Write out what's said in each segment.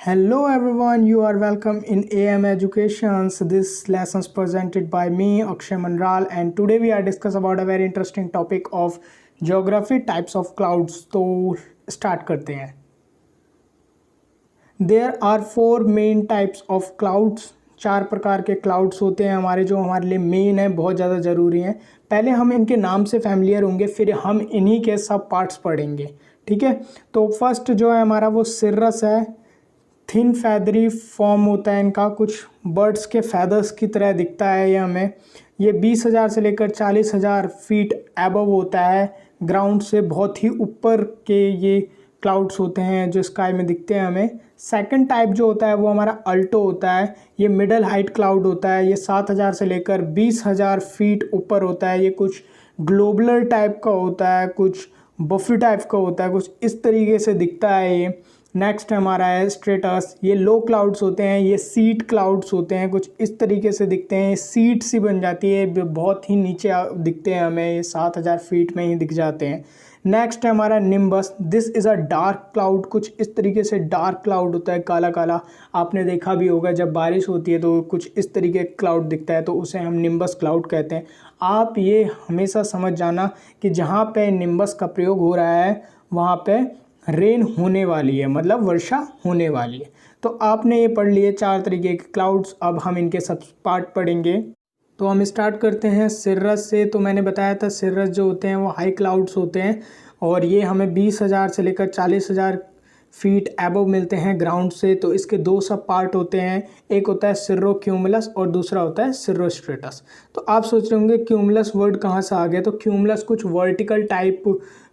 Hello everyone, you are welcome in AM Educations. This lessons presented by me Akshay Mandral, and today we are discuss about a very interesting topic of geography types of clouds. तो start करते हैं. There are four main types of clouds. चार प्रकार के clouds होते हैं हमारे जो हमारे लिए मेन है, बहुत ज़्यादा ज़रूरी हैं. पहले हम इनके नाम से फैमिलियर होंगे, फिर हम इन्हीं के सब पार्ट्स पढ़ेंगे. ठीक है. तो फर्स्ट जो है हमारा वो सिरस है. थिन फैदरी फॉर्म होता है इनका, कुछ बर्ड्स के फैदर्स की तरह दिखता है ये हमें. ये 20,000 से लेकर 40,000 फीट एबव होता है. ग्राउंड से बहुत ही ऊपर के ये क्लाउड्स होते हैं जो स्काई में दिखते हैं हमें. सेकंड टाइप जो होता है वो हमारा अल्टो होता है. ये मिडल हाइट क्लाउड होता है. ये 7,000 से लेकर 20,000 फीट ऊपर होता है. ये कुछ ग्लोबुलर टाइप का होता है, कुछ बफी टाइप का होता है, कुछ इस तरीके से दिखता है ये. नेक्स्ट हमारा है स्ट्रेटस. ये लो क्लाउड्स होते हैं, ये सीट क्लाउड्स होते हैं, कुछ इस तरीके से दिखते हैं. सीट सी बन जाती है, बहुत ही नीचे दिखते हैं हमें, ये 7,000 फीट में ही दिख जाते हैं. नेक्स्ट है हमारा nimbus. This is a dark cloud. कुछ इस तरीके से डार्क क्लाउड होता है, काला काला. आपने देखा भी होगा जब बारिश होती है तो कुछ इस तरीके क्लाउड दिखता है, तो उसे हम निम्बस क्लाउड कहते हैं. आप ये हमेशा समझ जाना कि जहाँ पे निम्बस का प्रयोग हो रहा है वहाँ पे रेन होने वाली है, मतलब वर्षा होने वाली है. तो आपने ये पढ़ लिए चार तरीके के क्लाउड्स. अब हम इनके सब पार्ट पढ़ेंगे. तो हम स्टार्ट करते हैं सिरस से. तो मैंने बताया था सिरस जो होते हैं वो हाई क्लाउड्स होते हैं और ये हमें 20,000 से लेकर 40,000 फीट एबव मिलते हैं ग्राउंड से. तो इसके दो सब पार्ट होते हैं, एक होता है सिर्रो क्यूमुलस और दूसरा होता है सिर्रो स्ट्रेटस. तो आप सोच रहे होंगे क्यूमुलस वर्ड कहाँ से आ गया. तो क्यूमुलस कुछ वर्टिकल टाइप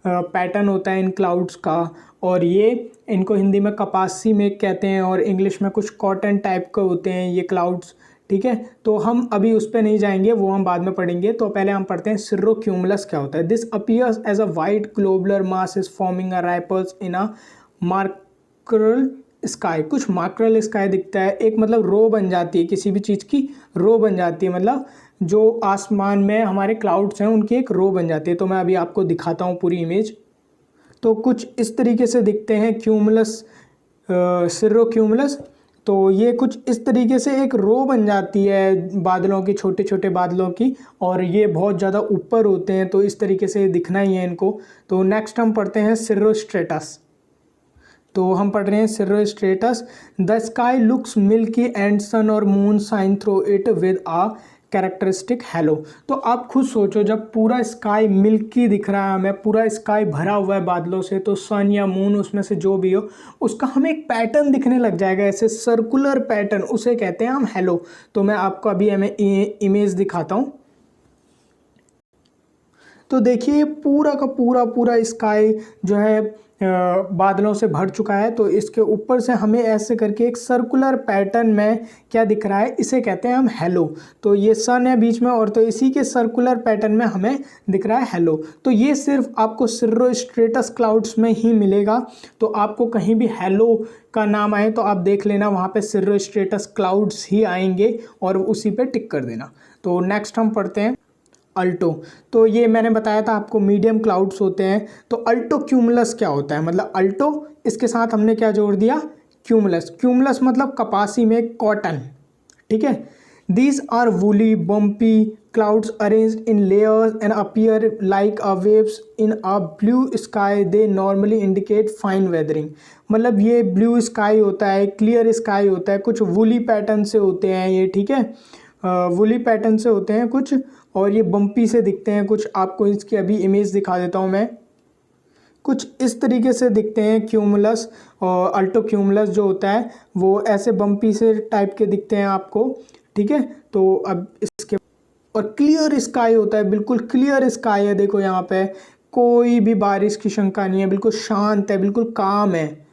पैटर्न होता है इन क्लाउड्स का, और ये इनको हिंदी में कपासी मेघ कहते हैं और इंग्लिश में कुछ कॉटन टाइप के होते हैं ये क्लाउड्स. ठीक है. तो हम अभी उस पर नहीं जाएंगे, वो हम बाद में पढ़ेंगे. तो पहले हम पढ़ते हैं सिर्रो क्यूमुलस क्या होता है. This appears as a white globular mass is forming a ripples in a mackerel sky. कुछ मार्करल स्काई दिखता है, एक मतलब रो बन जाती है, किसी भी चीज़ की रो बन जाती है, मतलब जो आसमान में हमारे क्लाउड्स हैं उनकी एक रो बन जाती है. तो मैं अभी आपको दिखाता हूँ पूरी इमेज. तो कुछ इस तरीके से दिखते हैं क्यूमुलस, सिर्रो क्यूमुलस. तो ये कुछ इस तरीके से एक रो बन जाती है बादलों की, छोटे छोटे बादलों की, और ये बहुत ज़्यादा ऊपर होते हैं, तो इस तरीके से दिखना ही है इनको. तो नेक्स्ट हम पढ़ते हैं सिर्रो स्ट्रेटस. तो हम पढ़ रहे हैं cirrostratus. The sky looks milky and sun और moon shine through it with a characteristic halo. तो आप खुद सोचो, जब पूरा स्काई मिल्की दिख रहा है हमें, पूरा स्काई भरा हुआ है बादलों से, तो सन या मून उसमें से जो भी हो उसका हमें एक पैटर्न दिखने लग जाएगा, ऐसे सर्कुलर पैटर्न, उसे कहते हैं हम हेलो. तो मैं आपको अभी हमें इमेज दिखाता हूँ. तो देखिए पूरा का पूरा पूरा स्काई जो है बादलों से भर चुका है. तो इसके ऊपर से हमें ऐसे करके एक सर्कुलर पैटर्न में क्या दिख रहा है, इसे कहते हैं हम हेलो. तो ये सन है बीच में, और तो इसी के सर्कुलर पैटर्न में हमें दिख रहा है हेलो. तो ये सिर्फ आपको सिर्रो स्ट्रेटस क्लाउड्स में ही मिलेगा. तो आपको कहीं भी हेलो का नाम आए तो आप देख लेना, वहाँ पे सिर्रो स्ट्रेटस क्लाउड्स ही आएंगे और उसी पे टिक कर देना. तो नेक्स्ट हम पढ़ते हैं अल्टो. तो ये मैंने बताया था आपको मीडियम क्लाउड्स होते हैं. तो अल्टो क्यूमुलस क्या होता है, मतलब अल्टो इसके साथ हमने क्या जोड़ दिया, क्यूमुलस. क्यूमुलस मतलब कपासी में कॉटन. ठीक है. These are woolly bumpy clouds arranged in layers and appear like a waves in a blue sky. They normally indicate fine weathering. मतलब ये ब्लू स्काई होता है, क्लियर स्काई होता है, कुछ वूली पैटर्न से होते हैं ये. ठीक है. वुली पैटर्न से होते हैं कुछ, और ये बम्पी से दिखते हैं कुछ. आपको इसकी अभी इमेज दिखा देता हूँ मैं. कुछ इस तरीके से दिखते हैं क्यूमुलस, और अल्टो क्यूमुलस जो होता है वो ऐसे बम्पी से टाइप के दिखते हैं आपको. ठीक है. तो अब इसके और क्लियर स्काई होता है, बिल्कुल क्लियर स्काई है. देखो यहाँ पे कोई भी बारिश की शंका नहीं है, बिल्कुल शांत है, बिल्कुल काम है.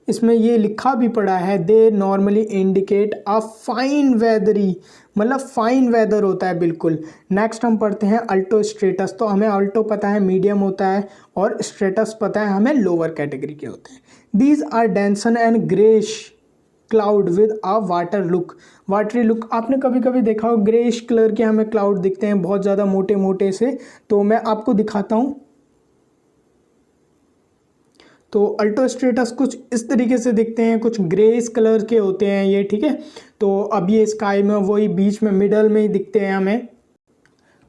इसमें ये लिखा भी पड़ा है, they normally indicate a fine weather, मतलब फाइन वेदर होता है बिल्कुल. नेक्स्ट हम पढ़ते हैं अल्टो स्ट्रेटस. तो हमें अल्टो पता है मीडियम होता है, और स्ट्रेटस पता है हमें लोअर कैटेगरी के होते हैं. These are dense and greyish cloud with a water look, watery look. आपने कभी कभी देखा हो ग्रेश कलर के हमें क्लाउड दिखते हैं, बहुत ज़्यादा मोटे मोटे से. तो मैं आपको दिखाता हूँ. तो अल्टो स्ट्रेटस कुछ इस तरीके से दिखते हैं, कुछ ग्रेस कलर के होते हैं ये, ठीक है। तो अब ये स्काई में वही बीच में मिडल में ही दिखते हैं हमें।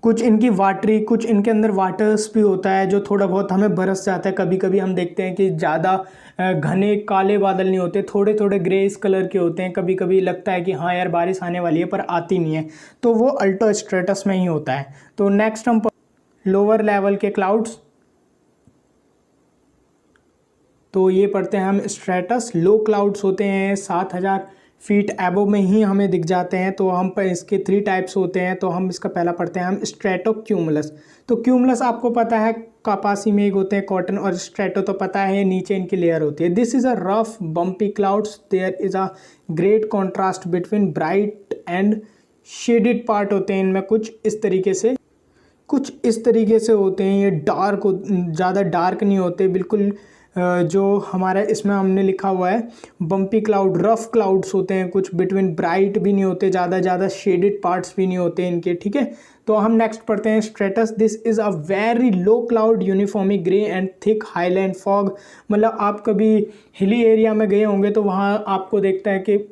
कुछ इनकी वाटरी, कुछ इनके अंदर वाटर्स भी होता है जो थोड़ा बहुत हमें बरस जाता है। कभी कभी हम देखते हैं कि ज़्यादा घने काले बादल नहीं होते, थोड़े थोड़े ग्रेस कलर के होते हैं। कभी कभी लगता है कि हाँ यार बारिश आने वाली है, पर आती नहीं है, तो वो अल्टो स्ट्रेटस में ही होता है। तो नेक्स्ट हम लोअर लेवल के क्लाउड्स, तो ये पढ़ते हैं हम स्ट्रेटस। लो क्लाउड्स होते हैं 7,000 फीट एबो में ही हमें दिख जाते हैं। तो हम पर इसके 3 टाइप्स होते हैं। तो हम इसका पहला पढ़ते हैं हम स्ट्रेटो क्यूमुलस। तो क्यूमुलस आपको पता है कपासी मेघ होते हैं कॉटन, और स्ट्रेटो तो पता है नीचे इनकी लेयर होती है। This is a rough bumpy clouds, there is a great contrast between bright and shaded part होते हैं इनमें। कुछ इस तरीके से होते हैं ये। डार्क, ज़्यादा डार्क नहीं होते बिल्कुल। जो हमारा इसमें हमने लिखा हुआ है बम्पी क्लाउड, रफ क्लाउड्स होते हैं कुछ, बिटवीन ब्राइट भी नहीं होते ज़्यादा शेडेड पार्ट्स भी नहीं होते इनके, ठीक है। तो हम नेक्स्ट पढ़ते हैं stratus. This is a very low cloud uniformly grey and thick highland fog. मतलब आप कभी हिली एरिया में गए होंगे तो वहाँ आपको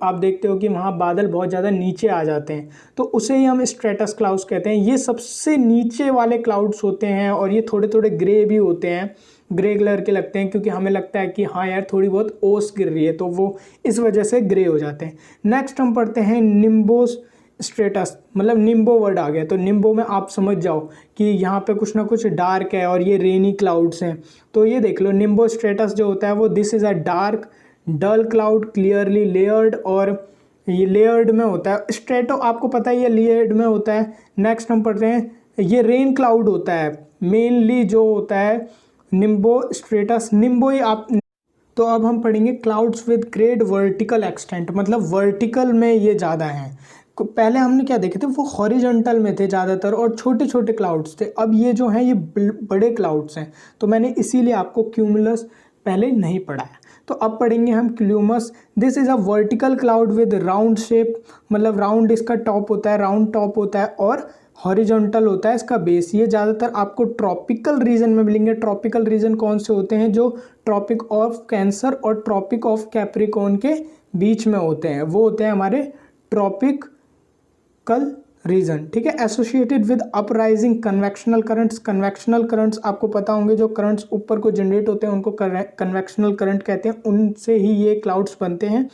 आप देखते हो कि वहाँ बादल बहुत ज़्यादा नीचे आ जाते हैं, तो उसे ही हम स्ट्रेटस क्लाउड्स कहते हैं। ये सबसे नीचे वाले क्लाउड्स होते हैं और ये थोड़े थोड़े ग्रे भी होते हैं, ग्रे कलर के लगते हैं, क्योंकि हमें लगता है कि हाँ यार थोड़ी बहुत ओस गिर रही है, तो वो इस वजह से ग्रे हो जाते हैं। नेक्स्ट हम पढ़ते हैं निम्बो स्ट्रेटस। मतलब निम्बो वर्ड आ गया, तो निम्बो में आप समझ जाओ कि यहाँ पे कुछ ना कुछ डार्क है और ये रेनी क्लाउड्स हैं। तो ये देख लो निम्बो स्ट्रेटस जो होता है वो this is a dark dull cloud clearly layered, और ये लेयर्ड में होता है। स्ट्रेटो आपको पता है ये लेयर्ड में होता है। नेक्स्ट हम पढ़ते हैं ये रेन क्लाउड होता है मेनली जो होता है निम्बो स्ट्रेटस, निम्बो ही आप। तो अब हम पढ़ेंगे clouds with great vertical extent, मतलब वर्टिकल में ये ज़्यादा हैं। पहले हमने क्या देखे थे, वो हॉरिजॉन्टल में थे ज़्यादातर और छोटे छोटे क्लाउड्स थे। अब ये जो हैं ये बड़े क्लाउड्स हैं, तो मैंने इसीलिए आपको क्यूमुलस पहले नहीं पढ़ाया। तो अब पढ़ेंगे हम cumulus. This is a vertical cloud with round shape, मतलब राउंड इसका टॉप होता है, राउंड टॉप होता है, और हॉरिजॉन्टल होता है इसका बेस। ये ज़्यादातर आपको ट्रॉपिकल रीजन में मिलेंगे। ट्रॉपिकल रीजन कौन से होते हैं, जो ट्रॉपिक ऑफ कैंसर और ट्रॉपिक ऑफ कैप्रिकॉर्न के बीच में होते हैं, वो होते हैं हमारे ट्रॉपिकल रीजन, ठीक है। Associated with uprising convectional currents. Convectional currents आपको पता होंगे, जो करंट्स ऊपर को जनरेट होते हैं उनको कन्वेक्शनल करंट कहते हैं, उनसे ही ये क्लाउड्स बनते हैं।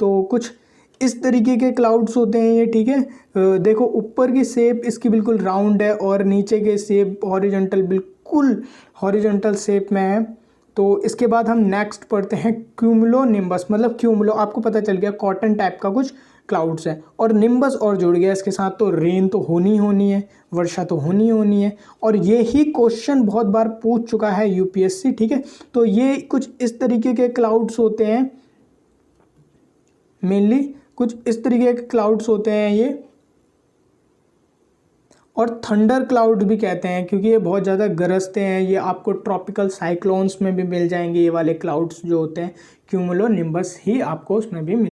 तो कुछ इस तरीके के क्लाउड्स होते हैं ये, ठीक है। देखो ऊपर की शेप इसकी बिल्कुल राउंड है और नीचे के शेप हॉरिजॉन्टल, बिल्कुल हॉरिजॉन्टल शेप में है। तो इसके बाद हम नेक्स्ट पढ़ते हैं क्यूमुलो निम्बस। मतलब क्यूमुलो आपको पता चल गया कॉटन टाइप का कुछ क्लाउड्स है, और निम्बस और जुड़ गया इसके साथ, तो रेन तो होनी है, वर्षा तो होनी है। और ये ही क्वेश्चन बहुत बार पूछ चुका है यूपीएससी, ठीक है। तो ये कुछ इस तरीके के क्लाउड्स होते हैं, मेनली कुछ इस तरीके के क्लाउड्स होते हैं ये। और थंडर क्लाउड भी कहते हैं, क्योंकि ये बहुत ज़्यादा गरजते हैं। ये आपको ट्रॉपिकल साइक्लोन्स में भी मिल जाएंगे, ये वाले क्लाउड्स जो होते हैं क्यूमुलो निम्बस ही आपको उसमें भी मिल।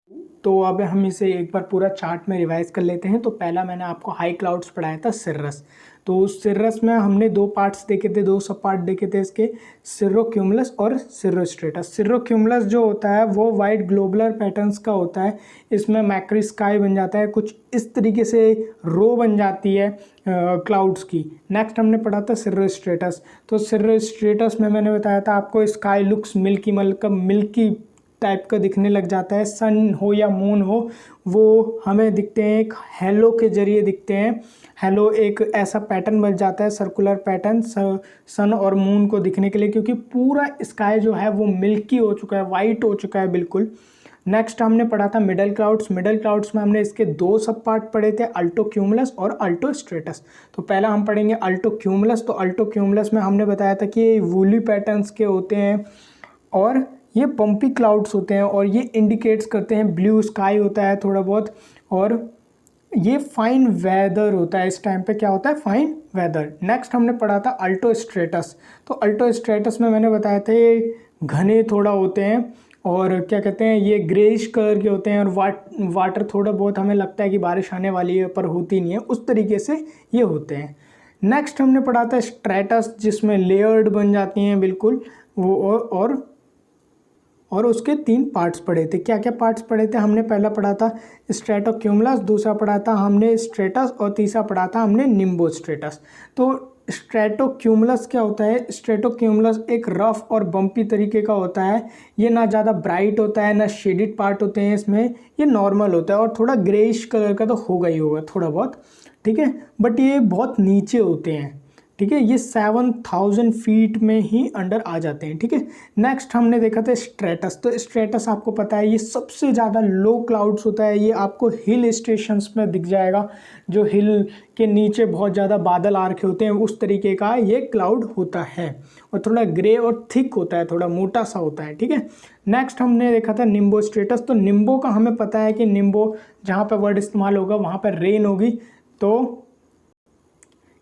तो अब हम इसे एक बार पूरा चार्ट में रिवाइज कर लेते हैं। तो पहला मैंने आपको हाई क्लाउड्स पढ़ाया था सिर्रस। तो उस सिर्रस में हमने 2 पार्ट्स देखे थे, 2 सब पार्ट देखे थे इसके, सिर्रोक्यूमुलस और सिर्रोस्ट्रेटस। सिर्रोक्यूमुलस जो होता है वो वाइट ग्लोबुलर पैटर्न्स का होता है। इसमें मैक्री स्काई बन जाता है, कुछ इस तरीके से रो बन जाती है क्लाउड्स की। नेक्स्ट हमने पढ़ा था सिर्रोस्ट्रेटस। तो सिर्रोस्ट्रेटस में मैंने बताया था आपको स्काई लुक्स मिल्की, मतलब मिल्की टाइप का दिखने लग जाता है। सन हो या मून हो, वो हमें दिखते हैं एक हेलो के जरिए दिखते हैं। हेलो एक ऐसा पैटर्न बन जाता है, सर्कुलर पैटर्न सन और मून को दिखने के लिए, क्योंकि पूरा स्काई जो है वो मिल्की हो चुका है, वाइट हो चुका है बिल्कुल। नेक्स्ट हमने पढ़ा था मिडल क्लाउड्स। मिडल क्लाउड्स में हमने इसके 2 सब पार्ट पढ़े थे, अल्टो क्यूमुलस और अल्टो स्ट्रेटस। तो पहला हम पढ़ेंगे अल्टो क्यूमुलस। तो अल्टो क्यूमुलस में हमने बताया था कि ये वूली पैटर्न्स के होते हैं और ये बम्पी क्लाउड्स होते हैं, और ये इंडिकेट्स करते हैं ब्लू स्काई होता है थोड़ा बहुत, और ये फाइन वेदर होता है। इस टाइम पे क्या होता है, फाइन वेदर। नेक्स्ट हमने पढ़ा था अल्टो स्ट्रेटस। तो अल्टो स्ट्रेटस में मैंने बताया था ये घने थोड़ा होते हैं, और क्या कहते हैं ये ग्रेइश कलर के होते हैं, और वाटर थोड़ा बहुत हमें लगता है कि बारिश आने वाली है पर होती नहीं है, उस तरीके से ये होते हैं। नेक्स्ट हमने पढ़ा था स्ट्रेटस, जिसमें लेयर्ड बन जाती हैं बिल्कुल वो, और और उसके 3 पार्ट्स पढ़े थे। क्या क्या पार्ट्स पढ़े थे हमने? पहला पढ़ा था स्ट्रेटोक्यूमुलस, दूसरा पढ़ा था हमने स्ट्रेटस और तीसरा पढ़ा था हमने निम्बोस्ट्रेटस। तो स्ट्रेटोक्यूमुलस क्या होता है? स्ट्रेटोक्यूमुलस एक रफ और बम्पी तरीके का होता है। ये ना ज़्यादा ब्राइट होता है ना शेडिड पार्ट होते हैं इसमें, ये नॉर्मल होता है और थोड़ा ग्रेइश कलर का तो होगा ही होगा थोड़ा बहुत, ठीक है। बट ये बहुत नीचे होते हैं, ठीक है। ये 7000 फीट में ही अंडर आ जाते हैं, ठीक है। नेक्स्ट हमने देखा था स्ट्रेटस। तो स्ट्रेटस आपको पता है ये सबसे ज़्यादा लो क्लाउड्स होता है। ये आपको हिल स्टेशंस में दिख जाएगा, जो हिल के नीचे बहुत ज़्यादा बादल आ रखे होते हैं, उस तरीके का ये क्लाउड होता है और थोड़ा ग्रे और थिक होता है, थोड़ा मोटा सा होता है, ठीक है। नेक्स्ट हमने देखा था निम्बो स्ट्रेटस। तो निम्बो का हमें पता है कि निम्बो जहाँ पर वर्ड इस्तेमाल होगा वहाँ पर रेन होगी, तो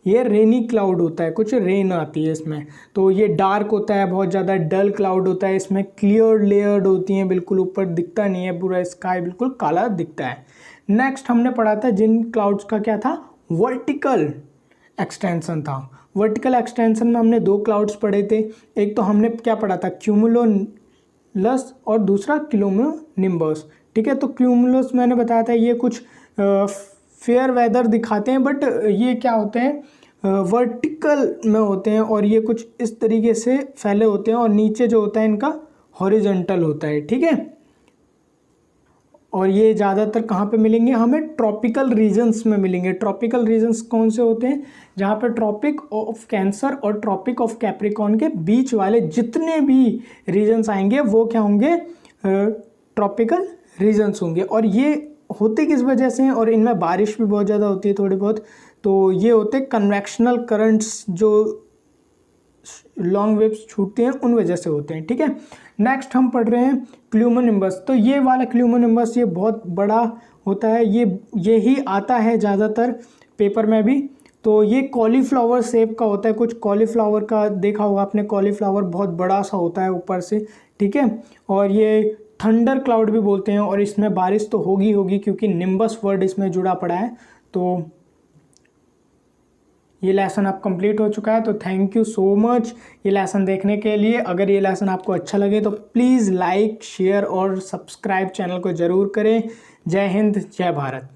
ये रेनी क्लाउड होता है, कुछ रेन आती है इसमें। तो ये डार्क होता है, बहुत ज़्यादा डल क्लाउड होता है, इसमें क्लियर लेयर्ड होती हैं, बिल्कुल ऊपर दिखता नहीं है, पूरा स्काई बिल्कुल काला दिखता है। नेक्स्ट हमने पढ़ा था जिन क्लाउड्स का क्या था? वर्टिकल एक्सटेंशन था। वर्टिकल एक्सटेंशन में हमने 2 क्लाउड्स पढ़े थे। एक तो हमने क्या पढ़ा था? क्यूमुलोलस और दूसरा क्यूमुलोनिम्बस, ठीक है। तो क्यूमुलस मैंने बताया था ये कुछ फेयर वेदर दिखाते हैं, बट ये क्या होते हैं? वर्टिकल में होते हैं और ये कुछ इस तरीके से फैले होते हैं और नीचे जो होता है इनका हॉरिजॉन्टल होता है, ठीक है। और ये ज़्यादातर कहाँ पे मिलेंगे? हमें ट्रॉपिकल रीजन्स में मिलेंगे। ट्रॉपिकल रीजन्स कौन से होते हैं? जहाँ पे ट्रॉपिक ऑफ कैंसर और ट्रॉपिक ऑफ कैप्रिकॉर्न के बीच वाले जितने भी रीजन्स आएंगे वो क्या होंगे? ट्रॉपिकल रीजन्स होंगे। और ये होते किस वजह से हैं? और इनमें बारिश भी बहुत ज़्यादा होती है थोड़ी बहुत। तो ये होते कन्वेक्शनल करंट्स, जो लॉन्ग वेव्स छूटते हैं उन वजह से होते हैं, ठीक है। नेक्स्ट हम पढ़ रहे हैं क्यूमुलोनिम्बस। तो ये वाला क्यूमुलोनिम्बस ये बहुत बड़ा होता है, ये ही आता है ज़्यादातर पेपर में भी। तो ये कॉलीफ्लावर शेप का होता है, कुछ कॉलीफ्लावर का देखा होगा आपने, कॉलीफ्लावर बहुत बड़ा सा होता है ऊपर से, ठीक है। और ये थंडर क्लाउड भी बोलते हैं और इसमें बारिश तो होगी होगी क्योंकि निम्बस वर्ड इसमें जुड़ा पड़ा है। तो ये लेसन अब कंप्लीट हो चुका है। तो थैंक यू सो मच ये लेसन देखने के लिए। अगर ये लेसन आपको अच्छा लगे तो प्लीज़ लाइक, शेयर और सब्सक्राइब चैनल को ज़रूर करें। जय हिंद, जय भारत।